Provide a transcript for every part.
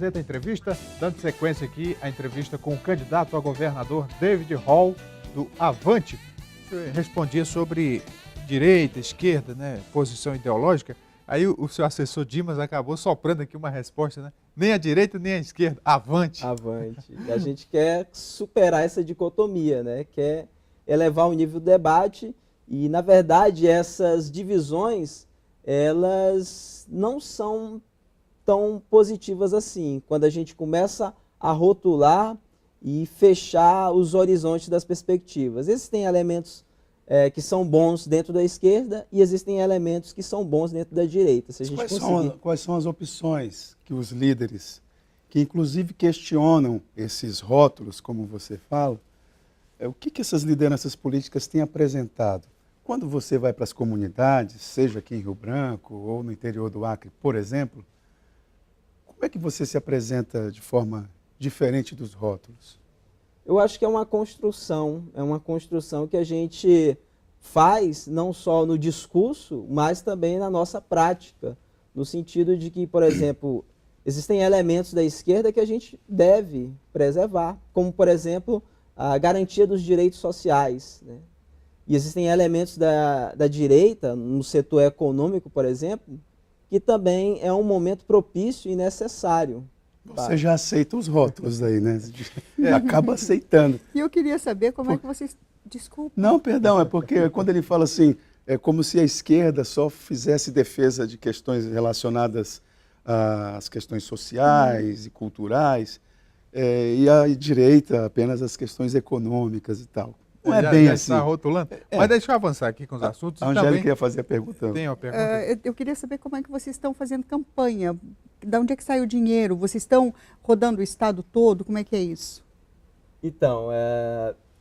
Gazeta Entrevista, dando sequência aqui à entrevista com o candidato a governador David Hall, do Avante. Você respondia sobre direita, esquerda, né, posição ideológica. Aí o seu assessor Dimas acabou soprando aqui uma resposta, né? Nem a direita, nem a esquerda. Avante. Avante. E a gente quer superar essa dicotomia, né? Quer elevar o nível do debate e, na verdade, essas divisões, elas não são tão positivas assim. Quando a gente começa a rotular e fechar os horizontes das perspectivas. Existem elementos que são bons dentro da esquerda e existem elementos que são bons dentro da direita. Se a gente Quais são as opções que os líderes, que inclusive questionam esses rótulos, como você fala, o que essas lideranças políticas têm apresentado? Quando você vai para as comunidades, seja aqui em Rio Branco ou no interior do Acre, por exemplo, como é que você se apresenta de forma diferente dos rótulos? Eu acho que é uma construção que a gente faz não só no discurso, mas também na nossa prática, no sentido de que, por exemplo, existem elementos da esquerda que a gente deve preservar, como, por exemplo, a garantia dos direitos sociais, né? E existem elementos da direita, no setor econômico, por exemplo, que também é um momento propício e necessário. Você já aceita os rótulos aí, né? Acaba aceitando. E eu queria saber como é que vocês... Desculpa. Não, perdão, é porque quando ele fala assim, é como se a esquerda só fizesse defesa de questões relacionadas às questões sociais e culturais, e a direita apenas as questões econômicas e tal. Não é bem assim. Está rotulando. Mas deixa eu avançar aqui com os assuntos. A Angélica ia fazer a pergunta. Tem uma pergunta. Eu queria saber como é que vocês estão fazendo campanha. De onde é que sai o dinheiro? Vocês estão rodando o estado todo? Como é que é isso? Então,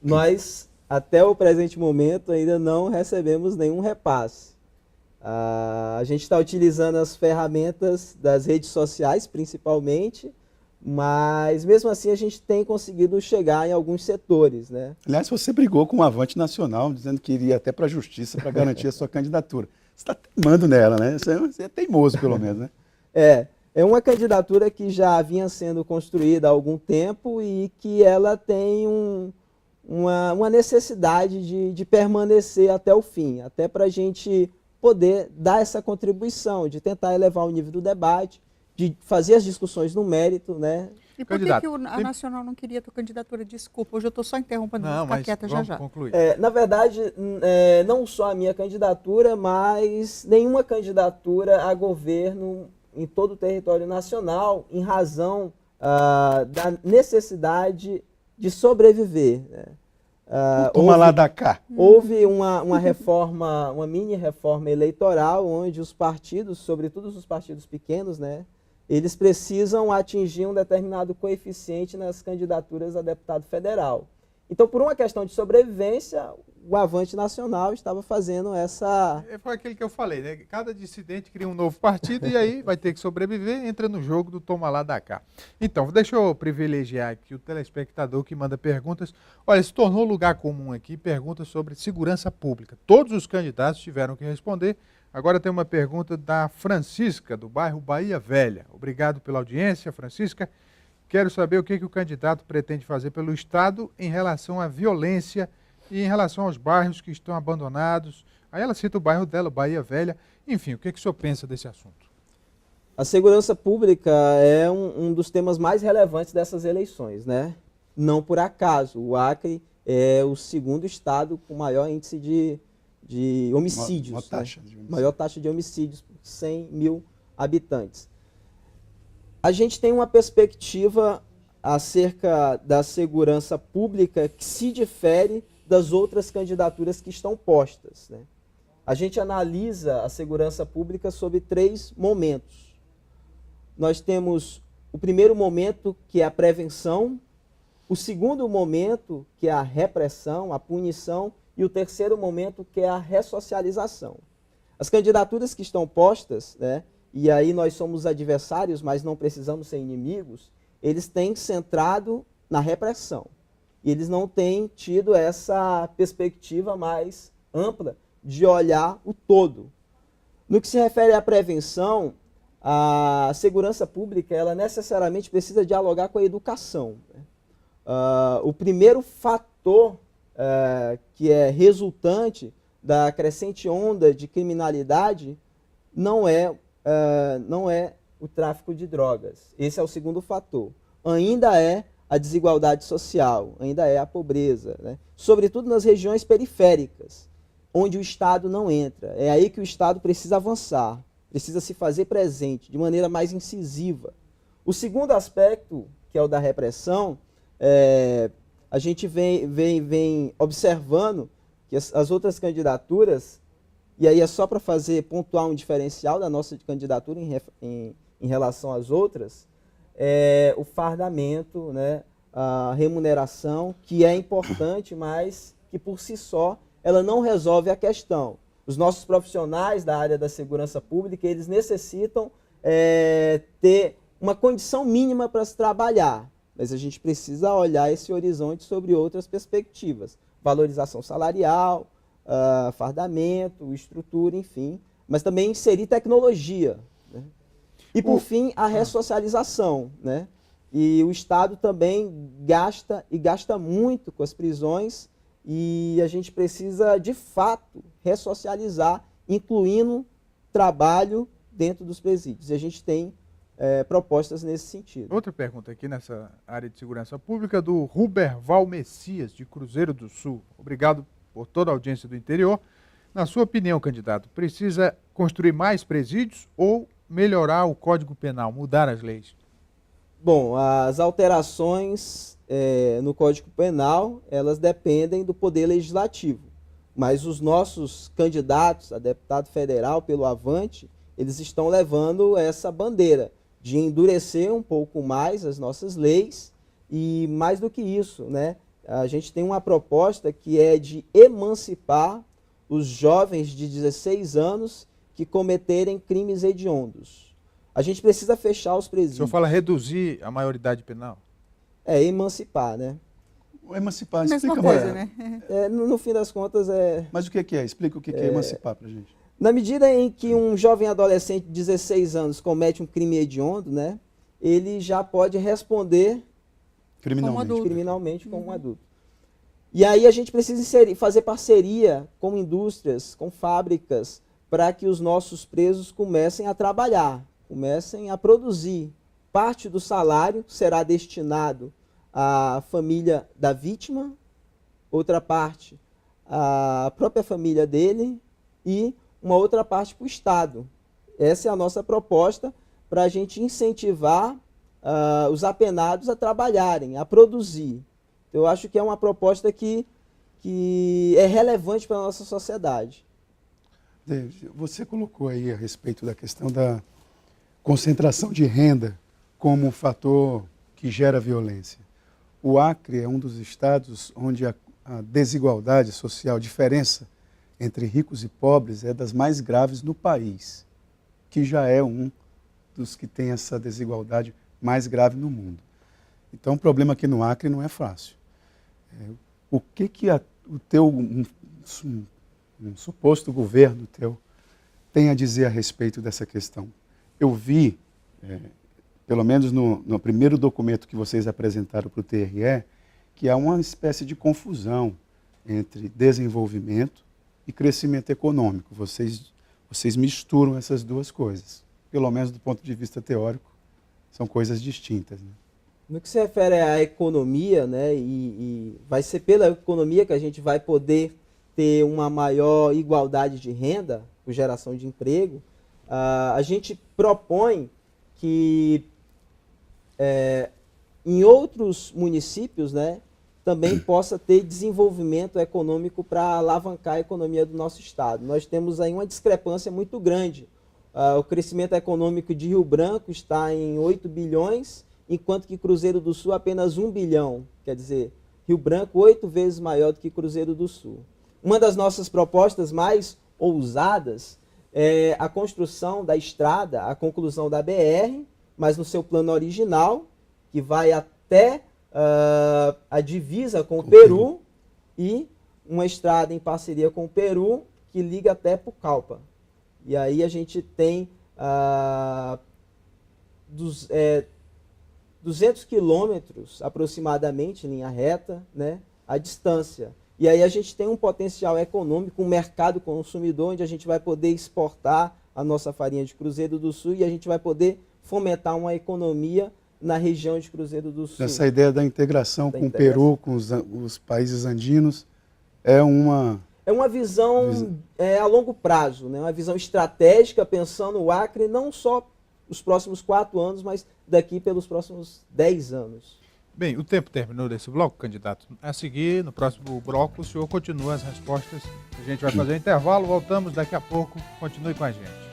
nós, até o presente momento, ainda não recebemos nenhum repasse. A gente está utilizando as ferramentas das redes sociais, principalmente, mas mesmo assim a gente tem conseguido chegar em alguns setores, né? Aliás, você brigou com o Avante Nacional, dizendo que iria até para a justiça para garantir a sua candidatura. Você está teimando nela, né? Você é teimoso, pelo menos, né? É uma candidatura que já vinha sendo construída há algum tempo e que ela tem uma necessidade de permanecer até o fim, até para a gente poder dar essa contribuição, de tentar elevar o nível do debate, de fazer as discussões no mérito, né? E por que a Nacional não queria a tua candidatura? Desculpa, hoje eu estou só interrompendo, vou ficar quieta já. Concluir. Na verdade, não só a minha candidatura, mas nenhuma candidatura a governo em todo o território nacional, em razão da necessidade de sobreviver, né? Toma lá da cá. Houve uma reforma, uma mini reforma eleitoral, onde os partidos, sobretudo os partidos pequenos, né, eles precisam atingir um determinado coeficiente nas candidaturas a deputado federal. Então, por uma questão de sobrevivência, o Avante Nacional estava fazendo essa... Foi aquilo que eu falei, né? Cada dissidente cria um novo partido e aí vai ter que sobreviver, entra no jogo do toma lá da cá. Então, deixa eu privilegiar aqui o telespectador que manda perguntas. Olha, se tornou lugar comum aqui, perguntas sobre segurança pública. Todos os candidatos tiveram que responder. Agora tem uma pergunta da Francisca, do bairro Bahia Velha. Obrigado pela audiência, Francisca. Quero saber o que o candidato pretende fazer pelo Estado em relação à violência e em relação aos bairros que estão abandonados. Aí ela cita o bairro dela, Bahia Velha. Enfim, o que o senhor pensa desse assunto? A segurança pública é um dos temas mais relevantes dessas eleições, né? Não por acaso, o Acre é o segundo estado com maior índice de homicídios. Maior taxa de homicídios. Maior taxa de homicídios por 100 mil habitantes. A gente tem uma perspectiva acerca da segurança pública que se difere das outras candidaturas que estão postas, né? A gente analisa a segurança pública sob 3 momentos. Nós temos o primeiro momento, que é a prevenção, o segundo momento, que é a repressão, a punição, e o terceiro momento, que é a ressocialização. As candidaturas que estão postas, né, e aí nós somos adversários, mas não precisamos ser inimigos, eles têm centrado na repressão. E eles não têm tido essa perspectiva mais ampla de olhar o todo. No que se refere à prevenção, a segurança pública, ela necessariamente precisa dialogar com a educação, né? O primeiro fator que é resultante da crescente onda de criminalidade não é o tráfico de drogas. Esse é o segundo fator. Ainda é a desigualdade social, ainda é a pobreza, né? Sobretudo nas regiões periféricas, onde o Estado não entra. É aí que o Estado precisa avançar, precisa se fazer presente de maneira mais incisiva. O segundo aspecto, que é o da repressão, a gente vem observando que as outras candidaturas, e aí é só para pontuar um diferencial da nossa candidatura em relação às outras, o fardamento, né, a remuneração, que é importante, mas que por si só ela não resolve a questão. Os nossos profissionais da área da segurança pública, eles necessitam ter uma condição mínima para se trabalhar, mas a gente precisa olhar esse horizonte sobre outras perspectivas. Valorização salarial, fardamento, estrutura, enfim, mas também inserir tecnologia, né? E, por fim, a ressocialização, né? E o Estado também gasta muito com as prisões, e a gente precisa, de fato, ressocializar, incluindo trabalho dentro dos presídios. E a gente tem propostas nesse sentido. Outra pergunta aqui nessa área de segurança pública do Ruberval Messias, de Cruzeiro do Sul. Obrigado por toda a audiência do interior. Na sua opinião, candidato, precisa construir mais presídios ou melhorar o Código Penal, mudar as leis? Bom, as alterações no Código Penal, elas dependem do Poder Legislativo. Mas os nossos candidatos a deputado federal pelo Avante, eles estão levando essa bandeira de endurecer um pouco mais as nossas leis e, mais do que isso, né, a gente tem uma proposta que é de emancipar os jovens de 16 anos que cometerem crimes hediondos. A gente precisa fechar os presídios. O senhor fala reduzir a maioridade penal? Emancipar, né? Emancipar, Mesma explica coisa, mais. né? No fim das contas, Mas o que é? Explica o que é emancipar pra gente. na medida em que um jovem adolescente de 16 anos comete um crime hediondo, né, ele já pode responder criminalmente como um adulto. E aí a gente precisa fazer parceria com indústrias, com fábricas, para que os nossos presos comecem a trabalhar, comecem a produzir. Parte do salário será destinado à família da vítima, outra parte à própria família dele e uma outra parte para o Estado. Essa é a nossa proposta para a gente incentivar os apenados a trabalharem, a produzir. Eu acho que é uma proposta que é relevante para a nossa sociedade. David, você colocou aí a respeito da questão da concentração de renda como um fator que gera violência. O Acre é um dos estados onde a desigualdade social, a diferença entre ricos e pobres é das mais graves no país, que já é um dos que tem essa desigualdade mais grave no mundo. Então, o problema aqui no Acre não é fácil. O que o teu um suposto governo teu tem a dizer a respeito dessa questão? Eu vi, pelo menos no primeiro documento que vocês apresentaram para o TRE, que há uma espécie de confusão entre desenvolvimento e crescimento econômico. Vocês misturam essas duas coisas. Pelo menos do ponto de vista teórico, são coisas distintas, né? No que se refere à economia, né, e vai ser pela economia que a gente vai poder ter uma maior igualdade de renda, por geração de emprego, a gente propõe que em outros municípios, né, também possa ter desenvolvimento econômico para alavancar a economia do nosso estado. Nós temos aí uma discrepância muito grande. O crescimento econômico de Rio Branco está em 8 bilhões, enquanto que Cruzeiro do Sul apenas 1 bilhão. Quer dizer, Rio Branco 8 vezes maior do que Cruzeiro do Sul. Uma das nossas propostas mais ousadas é a construção da estrada, a conclusão da BR, mas no seu plano original, que vai até a divisa com o Peru, e uma estrada em parceria com o Peru, que liga até Pucallpa. E aí a gente tem 200 quilômetros aproximadamente, em linha reta, né, a distância. E aí a gente tem um potencial econômico, um mercado consumidor, onde a gente vai poder exportar a nossa farinha de Cruzeiro do Sul e a gente vai poder fomentar uma economia na região de Cruzeiro do Sul. Essa ideia da integração com o Peru, com os países andinos, é uma... É uma visão a longo prazo, né? Uma visão estratégica, pensando o Acre não só os próximos 4 anos, mas daqui pelos próximos 10 anos. Bem, o tempo terminou desse bloco, candidato. A seguir, no próximo bloco, o senhor continua as respostas. A gente vai fazer um intervalo, voltamos daqui a pouco. Continue com a gente.